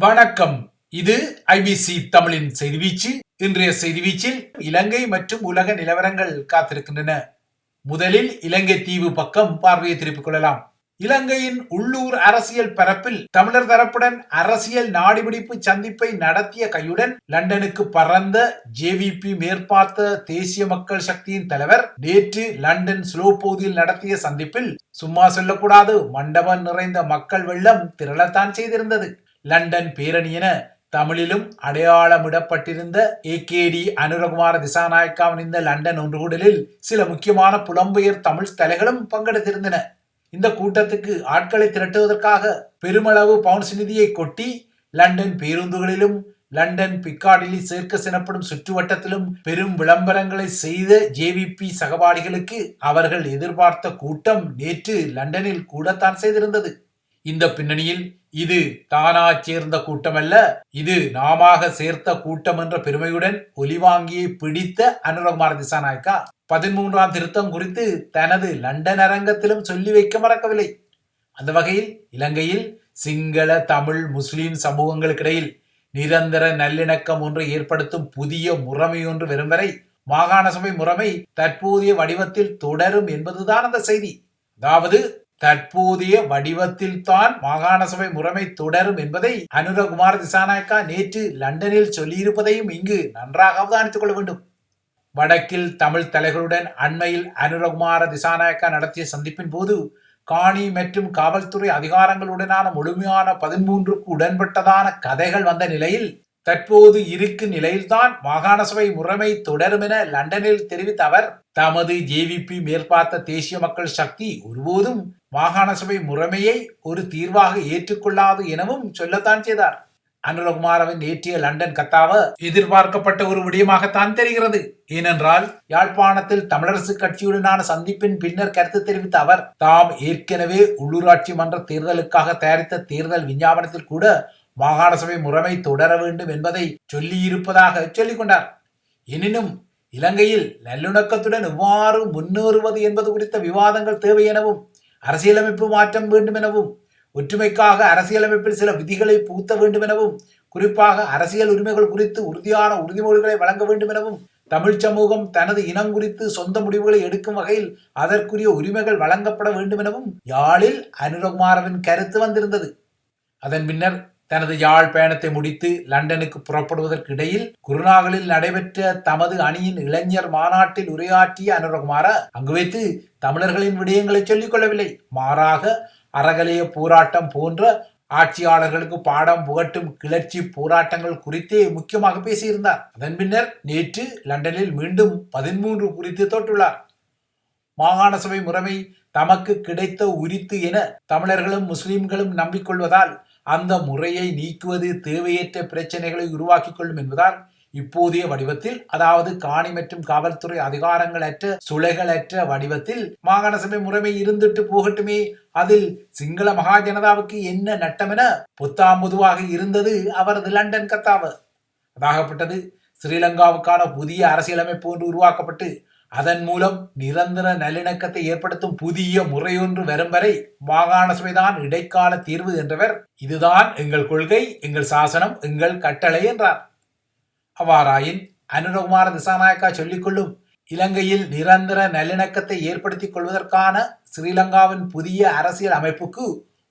வணக்கம். இது ஐபிசி தமிழின் செய்திவீச்சு. இன்றைய செய்திவீச்சில் இலங்கை மற்றும் உலக நிலவரங்கள் காத்திருக்கின்றன. முதலில் இலங்கை தீவு பக்கம் பார்வையை திருப்பிக் கொள்ளலாம். இலங்கையின் உள்ளூர் அரசியல் பரப்பில் தமிழர் தரப்புடன் அரசியல் நாடிபிடிப்பு சந்திப்பை நடத்திய கையுடன் லண்டனுக்கு பறந்த ஜேவிபி மேற்பார்த்த தேசிய மக்கள் சக்தியின் தலைவர் நேற்று லண்டன் ஸ்லோ பகுதியில் நடத்திய சந்திப்பில் சும்மா சொல்லக்கூடாது, மண்டபம் நிறைந்த மக்கள் வெள்ளம் திரளத்தான் செய்திருந்தது. லண்டன் பேரணி என தமிழிலும் அடையாளமிடப்பட்டிருந்த ஏகேடி அனுரகுமார திசாநாயக்காவின் இந்த லண்டன் ஒன்றுகூடலில் சில முக்கியமான புலம்பெயர் தமிழ் தலைகளும் பங்கெடுத்திருந்தன. இந்த கூட்டத்துக்கு ஆட்களை திரட்டுவதற்காக பெருமளவு பவுன்ஸ் நிதியை கொட்டி லண்டன் பேருந்துகளிலும் லண்டன் பிக்காடிலி சர்க்கஸ் எனப்படும் சுற்றுவட்டத்திலும் பெரும் விளம்பரங்களை செய்த ஜேவிபி சகபாடிகளுக்கு அவர்கள் எதிர்பார்த்த கூட்டம் நேற்று லண்டனில் கூடத்தான் செய்திருந்தது. இந்த பின்னணியில் இது தானா சேர்ந்த கூட்டம் அல்ல, இது நாமாக சேர்த்த கூட்டம் என்ற பெருமையுடன் ஒலிவாங்கியை பிடித்த அனுரகுமார திசாநாயக்கா 13ஆம் திருத்தம் குறித்து தனது லண்டன் அரங்கத்திலும் சொல்லி வைக்க மறக்கவில்லை. அந்த வகையில் இலங்கையில் சிங்கள தமிழ் முஸ்லிம் சமூகங்களுக்கிடையில் நிரந்தர நல்லிணக்கம் ஒன்று ஏற்படுத்தும் புதிய முறைமை ஒன்று வரும் வரை மாகாண சபை முறைமை தற்போதைய வடிவத்தில் தொடரும் என்பதுதான் அந்த செய்தி. அதாவது தற்போதைய வடிவத்தில் தான் மாகாண சபை முறைமை தொடரும் என்பதை அனுரகுமார திசாநாயக்கா நேற்று லண்டனில் சொல்லியிருப்பதையும் இங்கு நன்றாக அவதானித்துக் கொள்ள வேண்டும். வடக்கில் தமிழ் தலைகளுடன் அண்மையில் அனுரகுமார திசாநாயக்கா நடத்திய சந்திப்பின் போது காணி மற்றும் காவல்துறை அதிகாரங்களுடனான முழுமையான 13க்கு உடன்பட்டதான கதைகள் வந்த நிலையில் தற்போது இருக்கும் நிலையில்தான் மாகாண சபை முறைமை தொடரும் என லண்டனில் தெரிவித்த அவர் தமது ஜேவிபி மேற்பார்த்த தேசிய மக்கள் சக்தி ஒருபோதும் மாகாண சபை முறைமையை ஒரு தீர்வாக ஏற்றுக்கொள்ளாது எனவும் சொல்லத்தான் செய்தார். அனுரகுமாரவின் நேற்றைய லண்டன் கத்தாவ எதிர்பார்க்கப்பட்ட ஒரு விடயமாகத்தான் தெரிகிறது. ஏனென்றால் யாழ்ப்பாணத்தில் தமிழரசு கட்சியுடனான சந்திப்பின் பின்னர் கருத்து தெரிவித்த அவர் தாம் ஏற்கனவே உள்ளூராட்சி மன்ற தேர்தலுக்காக தயாரித்த தேர்தல் விஞ்ஞாபனத்தில் கூட மாகாண சபை முறைமை தொடர வேண்டும் என்பதை சொல்லியிருப்பதாக சொல்லிக் கொண்டார். எனினும் இலங்கையில் நல்லிணக்கத்துடன் எவ்வாறு முன்னேறுவது என்பது குறித்த விவாதங்கள் தேவை எனவும் அரசியலமைப்பு மாற்றம் வேண்டும் எனவும் ஒற்றுமைக்காக அரசியலமைப்பில் சில விதிகளை புகுத்த வேண்டும் எனவும் குறிப்பாக அரசியல் உரிமைகள் குறித்து உறுதியான உறுதிமொழிகளை வழங்க வேண்டும் எனவும் தமிழ் சமூகம் தனது இனம் குறித்து சொந்த முடிவுகளை எடுக்கும் வகையில் அதற்குரிய உரிமைகள் வழங்கப்பட வேண்டும் எனவும் யாழில் அனுரகுமாரவின் கருத்து வந்திருந்தது. அதன் பின்னர் தனது யாழ் பயணத்தை முடித்து லண்டனுக்கு புறப்படுவதற்கு இடையில் குருநாகலில் நடைபெற்ற தமது அணியின் இளைஞர் மாநாட்டில் உரையாற்றிய அனுரகுமார அங்கு வைத்து தமிழர்களின் விடயங்களை சொல்லிக் கொள்ளவில்லை, மாறாக அறகலைய போராட்டம் போன்ற ஆட்சியாளர்களுக்கு பாடம் புகட்டும் கிளர்ச்சி போராட்டங்கள் குறித்தே முக்கியமாக பேசியிருந்தார். அதன் பின்னர் நேற்று லண்டனில் மீண்டும் 13 குறித்து தொட்டுள்ளார். மாகாண சபை முறைமை தமக்கு கிடைத்த உரித்து என தமிழர்களும் முஸ்லிம்களும் நம்பிக்கொள்வதால் அந்த முறையை நீக்குவது தேவையற்ற பிரச்சனைகளை உருவாக்கிக் கொள்ளும் என்பதால் இப்போதைய வடிவத்தில், அதாவது காணி மற்றும் காவல்துறை அதிகாரங்கள் அற்ற சுளைகளற்ற வடிவத்தில் மாகாண சபை முறைமை இருந்துட்டு போகட்டுமே, அதில் சிங்கள மகா ஜனதாவுக்கு என்ன நட்டம் என பொத்தாம்பொதுவாக இருந்தது அவரது லண்டன் கத்தாவு. அதாகப்பட்டது ஸ்ரீலங்காவுக்கான புதிய அரசியலமைப்பு ஒன்று உருவாக்கப்பட்டு அதன் மூலம் நிரந்தர நல்லிணக்கத்தை ஏற்படுத்தும் புதிய முறையொன்று வரும் வரை மாகாண சபைதான் இடைக்கால தீர்வு என்றவர். இதுதான் எங்கள் கொள்கை, எங்கள் சாசனம், எங்கள் கட்டளை என்றார். அவ்வாறாயின் அனுரகுமார திசாநாயக்கா சொல்லிக்கொள்ளும் இலங்கையில் நிரந்தர நல்லிணக்கத்தை ஏற்படுத்திக் கொள்வதற்கான ஸ்ரீலங்காவின் புதிய அரசியல் அமைப்புக்கு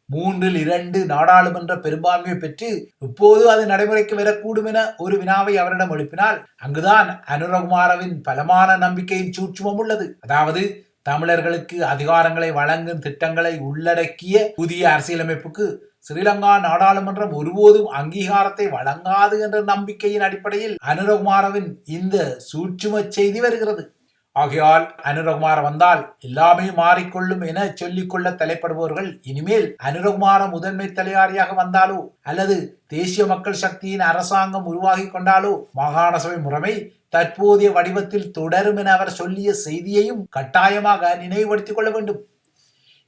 3/2 நாடாளுமன்ற பெரும்பான்மையை பெற்று இப்போது அது நடைமுறைக்கு வரக்கூடும் என ஒரு வினாவை அவரிடம் எழுப்பினால் அங்குதான் அனுரகுமாரவின் பலமான நம்பிக்கையின் சூட்சுமம் உள்ளது. அதாவது தமிழர்களுக்கு அதிகாரங்களை வழங்கும் திட்டங்களை உள்ளடக்கிய புதிய அரசியலமைப்புக்கு ஸ்ரீலங்கா நாடாளுமன்றம் ஒருபோதும் அங்கீகாரத்தை வழங்காது என்ற நம்பிக்கையின் அடிப்படையில் அனுரகுமாரவின் இந்த சூட்சும செய்தி வருகிறது. ஆகையால் அனுரகுமார வந்தால் எல்லாமே மாறிக்கொள்ளும் என சொல்லிக்கொள்ள தலைப்படுபவர்கள் இனிமேல் அனுரகுமார முதன்மை தலையாரியாக வந்தாலோ அல்லது தேசிய மக்கள் சக்தியின் அரசாங்கம் உருவாகி கொண்டாலோ மாகாண சபை முறைமை தற்போதைய வடிவத்தில் தொடரும் என அவர் சொல்லிய செய்தியையும் கட்டாயமாக நினைவுபடுத்திக் கொள்ள வேண்டும்.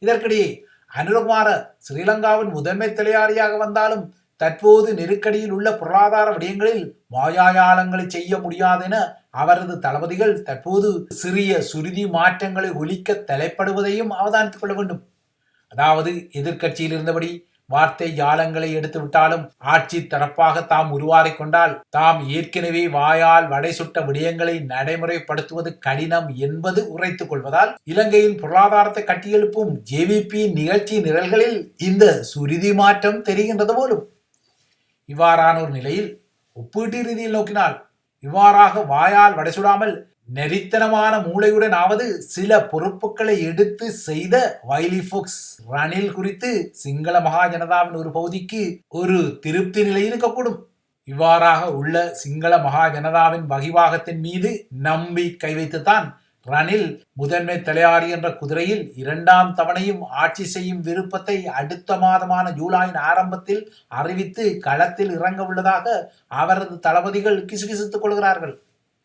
இதற்கிடையே அனுரகுமார ஸ்ரீலங்காவின் முதன்மை தலையாரியாக வந்தாலும் தற்போது நெருக்கடியில் உள்ள பொருளாதார விடயங்களில் மாயாயாளங்களை செய்ய முடியாது என அவரது தளபதிகள் தற்போது சிறிய சுருதி மாற்றங்களை ஒலிக்க தலைப்படுவதையும் அவதானித்துக் கொள்ள வேண்டும். அதாவது எதிர்க்கட்சியில் இருந்தபடி வார்த்தை ஜாலங்களை எடுத்து விட்டாலும் ஆட்சி தரப்பாக தாம் உருவாறிக் கொண்டால் தாம் ஏற்கனவே வாயால் வடை சுட்ட விடயங்களை நடைமுறைப்படுத்துவது கடினம் என்பது உரைத்துக் கொள்வதால் இலங்கையின் பொருளாதாரத்தை கட்டியெழுப்பும் ஜேவிபி நிகழ்ச்சி நிரல்களில் இந்த சுருதி மாற்றம் தெரிகின்றது போலும். இவ்வாறான ஒரு நிலையில் ஒப்பீட்டு ரீதியில் நோக்கினால் இவ்வாறாக வாயால் வடைசுடாமல் நெறித்தனமான மூளையுடன் ஆவது சில பொறுப்புகளை எடுத்து செய்த வைலி ஃபோக்ஸ் ரணில் குறித்து சிங்கள மகா ஜனதாவின் ஒரு பகுதிக்கு ஒரு திருப்தி நிலையில் இருக்கக்கூடும். இவ்வாறாக உள்ள சிங்கள மகா ஜனதாவின் வகிவாகத்தின் மீது நம்பி கை வைத்துத்தான் ரணில் முதன்மை தலையாரி என்ற குதிரையில் 2ஆம் தவணையும் ஆட்சி செய்யும் விருப்பத்தை அடுத்த மாதமான ஜூலையின் ஆரம்பத்தில் அறிவித்து களத்தில் இறங்க உள்ளதாக அவரது தளபதிகள் கிசுகிசுத்துக் கொள்கிறார்கள்.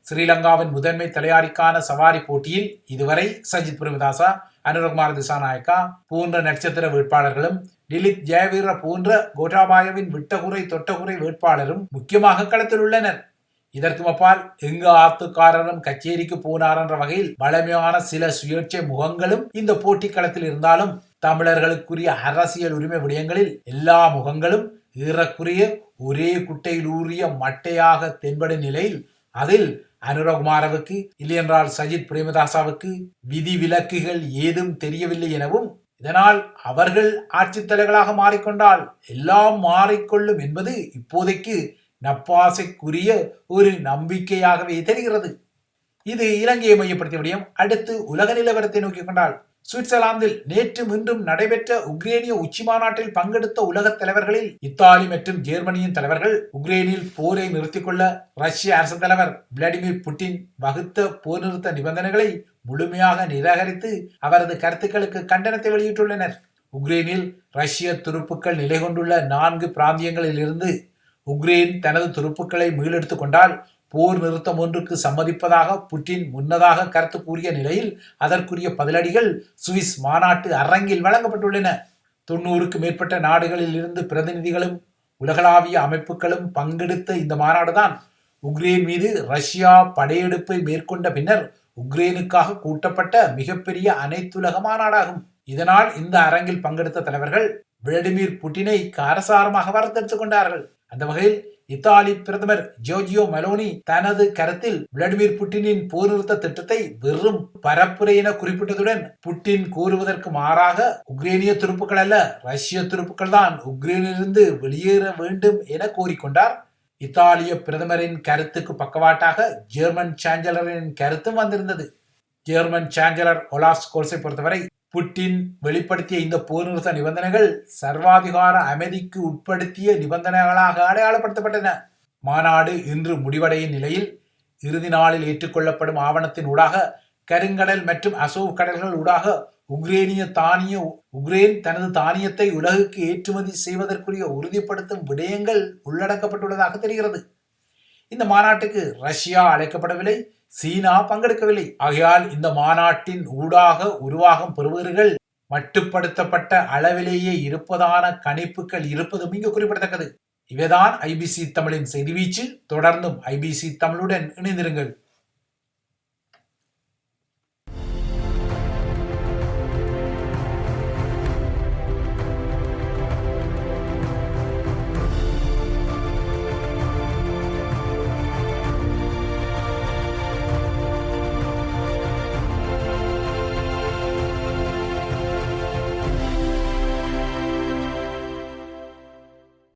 ஸ்ரீலங்காவின் முதன்மை தலையாரிக்கான சவாரி போட்டியில் இதுவரை சஜித் பிரேமதாசா, அனுரகுமார திசாநாயக்கா போன்ற நட்சத்திர வேட்பாளர்களும் டிலித் ஜெயவீர போன்ற கோட்டாபாயவின் விட்டகுறை தொட்டகுறை வேட்பாளரும் முக்கியமாக களத்தில் உள்ளனர். இதற்கும் அப்பால் எங்க ஆத்துக்காரரும் கச்சேரிக்கு போனார் என்ற வகையில் பழமையான சில சுயேட்சை முகங்களும் இந்த போட்டி களத்தில் இருந்தாலும் தமிழர்களுக்குரிய அரசியல் உரிமை விடயங்களில் எல்லா முகங்களும் ஏறக்குறைய ஒரே குட்டையில் ஊறிய மட்டையாக தென்படும் நிலையில் அதில் அனுரகுமாரவுக்கு இல்லையென்றால் சஜித் பிரேமதாசாவுக்கு விதி விலக்குகள் ஏதும் தெரியவில்லை எனவும் இதனால் அவர்கள் ஆட்சி தலைவர்களாக மாறிக்கொண்டால் எல்லாம் மாறிக்கொள்ளும் என்பது இப்போதைக்கு நப்பாசைக்குரிய ஒரு நம்பிக்கையாகவே தெரிகிறது. இது இலங்கையை மையப்படுத்திய விடயம். அடுத்து உலக நிலவரத்தை நோக்கிக் கொண்டால் சுவிட்சர்லாந்தில் நேற்றும் இன்றும் நடைபெற்ற உக்ரேனிய உச்சி மாநாட்டில் பங்கெடுத்த உலக தலைவர்களில் இத்தாலி மற்றும் ஜெர்மனியின் தலைவர்கள் உக்ரைனில் போரை நிறுத்திக் கொள்ள ரஷ்ய அரசு தலைவர் விளாடிமிர் புட்டின் வகுத்த போர் நிறுத்த நிபந்தனைகளை முழுமையாக நிராகரித்து அவரது கருத்துக்களுக்கு கண்டனத்தை வெளியிட்டுள்ளனர். உக்ரைனில் ரஷ்ய துருப்புக்கள் நிலை கொண்டுள்ள 4 பிராந்தியங்களில் இருந்து உக்ரைன் தனது துருப்புக்களை மீளெடுத்துக் கொண்டால் போர் நிறுத்தம் ஒன்றுக்கு சம்மதிப்பதாக புட்டின் முன்னதாக கருத்து கூறிய நிலையில் அதற்குரிய பதிலடிகள் சுவிஸ் மாநாட்டு அரங்கில் வழங்கப்பட்டுள்ளன. 90க்கும் மேற்பட்ட நாடுகளில் இருந்து பிரதிநிதிகளும் உலகளாவிய அமைப்புகளும் பங்கெடுத்த இந்த மாநாடுதான் உக்ரைன் மீது ரஷ்யா படையெடுப்பை மேற்கொண்ட பின்னர் உக்ரைனுக்காக கூட்டப்பட்ட மிகப்பெரிய அனைத்துலக மாநாடாகும். இதனால் இந்த அரங்கில் பங்கெடுத்த தலைவர்கள் விளாடிமிர் புட்டினை காரசாரமாக வரத்தெடுத்துக் கொண்டார்கள். அந்த வகையில் இத்தாலி பிரதமர் ஜோர்ஜியோ மெலோனி தனது கருத்தில் விளாடிமிர் புட்டினின் போர் நிறுத்த திட்டத்தை வெறும் பரப்புரை என குறிப்பிட்டதுடன் புட்டின் கூறுவதற்கு மாறாக உக்ரைனிய துருப்புக்கள் அல்ல ரஷ்ய துருப்புக்கள் தான் உக்ரைனிலிருந்து வெளியேற வேண்டும் என கோரிக்கொண்டார். இத்தாலிய பிரதமரின் கருத்துக்கு பக்கவாட்டாக ஜெர்மன் சான்சலரின் கருத்தும் வந்திருந்தது. ஜெர்மன் சான்சலர் ஒலாஃப் ஸ்கோல்ஸை பொறுத்தவரை புட்டின் வெளிப்படுத்திய இந்த போர் நிறுத்த நிபந்தனைகள் சர்வாதிகார அமைதிக்கு உட்படுத்திய நிபந்தனைகளாக அடையாளப்படுத்தப்பட்டன. மாநாடு இன்று முடிவடையும் நிலையில் இறுதி நாளில் ஏற்றுக்கொள்ளப்படும் ஆவணத்தின் ஊடாக கருங்கடல் மற்றும் அசோவ் கடல்கள் ஊடாக உக்ரைன் தனது தானியத்தை உலகுக்கு ஏற்றுமதி செய்வதற்குரிய உறுதிப்படுத்தும் விடயங்கள் உள்ளடக்கப்பட்டுள்ளதாக தெரிகிறது. இந்த மாநாட்டுக்கு ரஷ்யா அழைக்கப்படவில்லை, சீனா பங்கெடுக்கவில்லை. ஆகையால் இந்த மாநாட்டின் ஊடாக உருவாகும் பெறுவர்கள் மட்டுப்படுத்தப்பட்ட அளவிலேயே இருப்பதான கணிப்புகள் இருப்பதும் இங்கு குறிப்பிடத்தக்கது. இவைதான் ஐபிசி தமிழின் செய்தி வீச்சு. தொடர்ந்தும் ஐபிசி தமிழுடன் இணைந்திருங்கள்.